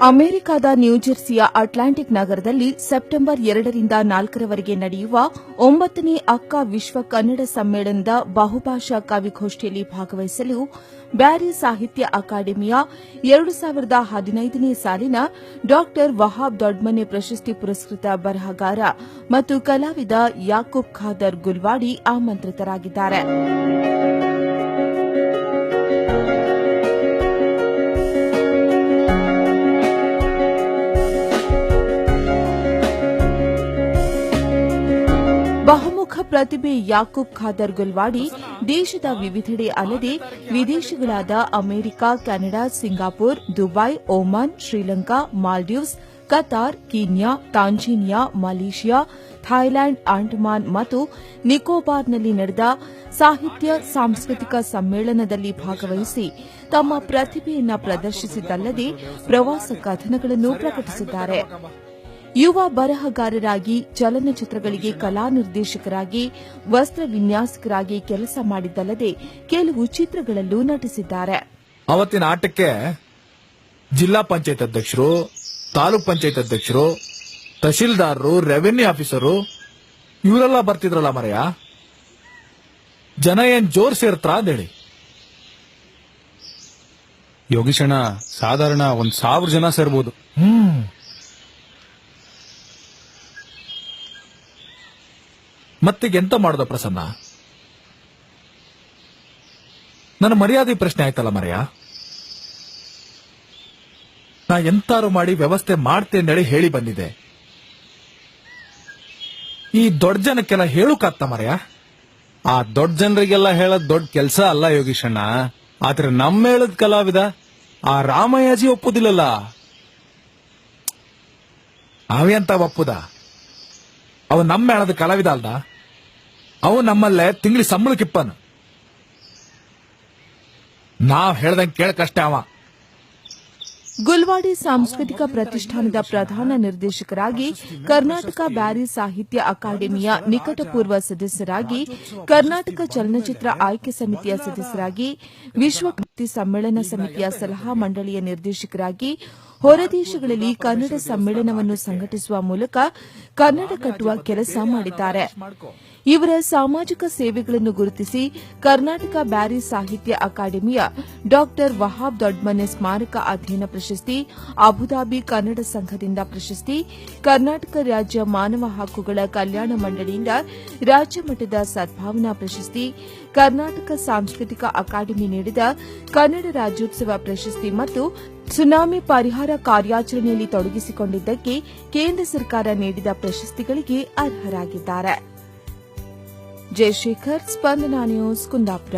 ಅಮೆರಿಕದ ನ್ಯೂಜೆರ್ಸಿಯ ಅಟ್ಲಾಂಟಿಕ್ ನಗರದಲ್ಲಿ ಸೆಪ್ಟೆಂಬರ್ 2ರಿಂದ 4ರವರೆಗೆ ನಡೆಯುವ 9ನೇ ಅಕ್ಕ ವಿಶ್ವ ಕನ್ನಡ ಸಮ್ಮೇಳನದ ಬಹುಭಾಷಾ ಕವಿಗೋಷ್ಠಿಯಲ್ಲಿ ಭಾಗವಹಿಸಲು ಬ್ಯಾರಿ ಸಾಹಿತ್ಯ ಅಕಾಡೆಮಿಯ 2015ನೇ ಸಾಲಿನ ಡಾ ವಹಾಬ್ ದೊಡ್ಮನೆ ಪ್ರಶಸ್ತಿ ಪುರಸ್ಕೃತ ಬರಹಗಾರ ಮತ್ತು ಕಲಾವಿದ ಯಾಕೂಬ್ ಖಾದರ್ ಗುಲ್ವಾಡಿ ಆಮಂತ್ರಿತರಾಗಿದ್ದಾರೆ. ಬಹುಮುಖ ಪ್ರತಿಭೆ ಯಾಕೂಬ್ ಖಾದರ್ ಗುಲ್ವಾಡಿ ದೇಶದ ವಿವಿಧೆಡೆ ಅಲ್ಲದೆ ವಿದೇಶಗಳಾದ America, Canada, Singapore, Dubai, Oman, Sri Lanka, Maldives, Qatar, Kenya, Tanzania, Malaysia, Thailand, Andaman ಮತ್ತು ನಿಕೋಬಾರ್ನಲ್ಲಿ ನಡೆದ ಸಾಹಿತ್ಯ ಸಾಂಸ್ಕೃತಿಕ ಸಮ್ಮೇಳನದಲ್ಲಿ ಭಾಗವಹಿಸಿ ತಮ್ಮ ಪ್ರತಿಭೆಯನ್ನು ಪ್ರದರ್ಶಿಸಿದ್ದಲ್ಲದೆ ಪ್ರವಾಸ ಕಥನಗಳನ್ನು ಪ್ರಕಟಿಸಿದ್ದಾರೆ. ಯುವ ಬರಹಗಾರರಾಗಿ, ಚಲನಚಿತ್ರಗಳಿಗೆ ಕಲಾ ನಿರ್ದೇಶಕರಾಗಿ, ವಸ್ತ್ರ ವಿನ್ಯಾಸಕರಾಗಿ ಕೆಲಸ ಮಾಡಿದ್ದಲ್ಲದೆ ಕೆಲವು ಚಿತ್ರಗಳಲ್ಲೂ ನಟಿಸಿದ್ದಾರೆ. ಅವತ್ತಿನ ಆಟಕ್ಕೆ ಜಿಲ್ಲಾ ಪಂಚಾಯತ್ ಅಧ್ಯಕ್ಷರು, ತಾಲೂಕ್ ಪಂಚಾಯತ್ ಅಧ್ಯಕ್ಷರು, ತಹಶೀಲ್ದಾರರು, ರೆವಿನ್ಯೂ ಆಫೀಸರು ಇವರೆಲ್ಲ ಬರ್ತಿದ್ರಲ್ಲ ಮರೆಯ. ಜನ ಏನ್ ಜೋರ್ ಸೇರ್ತ್ರ ಅಂದೇಳಿ. ಯೋಗೀಶಣ್ಣ, ಸಾಧಾರಣ 1,000 ಜನ ಸೇರ್ಬೋದು. ಮತ್ತೀಗ ಎಂತ ಮಾಡೋದ ಪ್ರಸನ್ನ? ನನ್ನ ಮರ್ಯಾದೆ ಪ್ರಶ್ನೆ ಆಯ್ತಲ್ಲ ಮರೆಯ. ನಾ ಎಂತಾರು ಮಾಡಿ ವ್ಯವಸ್ಥೆ ಮಾಡ್ತೇನೆ ಹೇಳಿ ಬಂದಿದೆ. ಈ ದೊಡ್ಡ ಜನಕ್ಕೆಲ್ಲ ಹೇಳುಕಾಗ್ತ ಮರೆಯ? ಆ ದೊಡ್ಡ ಜನರಿಗೆಲ್ಲ ಹೇಳದ್ ದೊಡ್ಡ ಕೆಲಸ ಅಲ್ಲ ಯೋಗೀಶಣ್ಣ. ಆದ್ರೆ ನಮ್ಮ ಹೇಳದ್ ಕಲಾವಿದ ಆ ರಾಮಯ್ಯಜಿ ಒಪ್ಪುದಿಲ್ಲಲ್ಲ. ಅವೆಂತ ಒಪ್ಪುದ? ಅವ ನಮ್ಮ ಹೇಳದ ಕಲಾವಿದ ಅಲ್ದ? ಅವು ನಮ್ಮಲ್ಲೇ ತಿಂಗ್ಳಿ ಸಂಬಳಕ್ಕಿಪ್ಪನು. ನಾವ್ ಹೇಳ್ದಂಗೆ ಕೇಳಕಷ್ಟೇ ಅವ. ಗುಲ್ವಾಡಿ ಸಾಂಸ್ಕೃತಿಕ ಪ್ರತಿಷ್ಠಾನದ ಪ್ರಧಾನ ನಿರ್ದೇಶಕರಾಗಿ, ಕರ್ನಾಟಕ ಬ್ಯಾರಿ ಸಾಹಿತ್ಯ ಅಕಾಡೆಮಿಯ ನಿಕಟಪೂರ್ವ ಸದಸ್ಯರಾಗಿ, ಕರ್ನಾಟಕ ಚಲನಚಿತ್ರ ಆಯ್ಕೆ ಸಮಿತಿಯ ಸದಸ್ಯರಾಗಿ, ವಿಶ್ವ ಕೃತಿ ಸಮ್ಮೇಳನ ಸಮಿತಿಯ ಸಲಹಾ ಮಂಡಳಿಯ ನಿರ್ದೇಶಕರಾಗಿ, ಹೊರದೇಶಗಳಲ್ಲಿ ಕನ್ನಡ ಸಮ್ಮೇಳನವನ್ನು ಸಂಘಟಿಸುವ ಮೂಲಕ ಕನ್ನಡ ಕಟ್ಟುವ ಕೆಲಸ ಮಾಡಿದ್ದಾರೆ. ಇವರ ಸಾಮಾಜಿಕ ಸೇವೆಗಳನ್ನು ಗುರುತಿಸಿ ಕರ್ನಾಟಕ ಬ್ಯಾರಿ ಸಾಹಿತ್ಯ ಅಕಾಡೆಮಿಯ ಡಾ ವಹಾಬ್ ದೊಡ್ಮನೆ ಸ್ಮಾರಕ ಅಧ್ಯಯನ ಪ್ರಶಸ್ತಿ, ಅಬುದಾಬಿ ಕನ್ನಡ ಸಂಘದಿಂದ ಪ್ರಶಸ್ತಿ, ಕರ್ನಾಟಕ ರಾಜ್ಯ ಮಾನವ ಹಕ್ಕುಗಳ ಕಲ್ಯಾಣ ಮಂಡಳಿಯಿಂದ ರಾಜ್ಯ ಮಟ್ಟದ ಸದ್ಭಾವನಾ ಪ್ರಶಸ್ತಿ, ಕರ್ನಾಟಕ ಸಾಂಸ್ಕೃತಿಕ ಅಕಾಡೆಮಿ ನೀಡಿದ ಕನ್ನಡ ರಾಜ್ಯೋತ್ಸವ ಪ್ರಶಸ್ತಿ ಮತ್ತು ಸುನಾಮಿ ಪರಿಹಾರ ಕಾರ್ಯಾಚರಣೆಯಲ್ಲಿ ತೊಡಗಿಸಿಕೊಂಡಿದ್ದಕ್ಕೆ ಕೇಂದ್ರ ಸರ್ಕಾರ ನೀಡಿದ ಪ್ರಶಸ್ತಿಗಳಿಗೆ ಅರ್ಹರಾಗಿದ್ದಾರೆ. ಜಯಶೇಖರ್, ಸ್ಪಂದನ ನ್ಯೂಸ್, ಕುಂದಾಪುರ.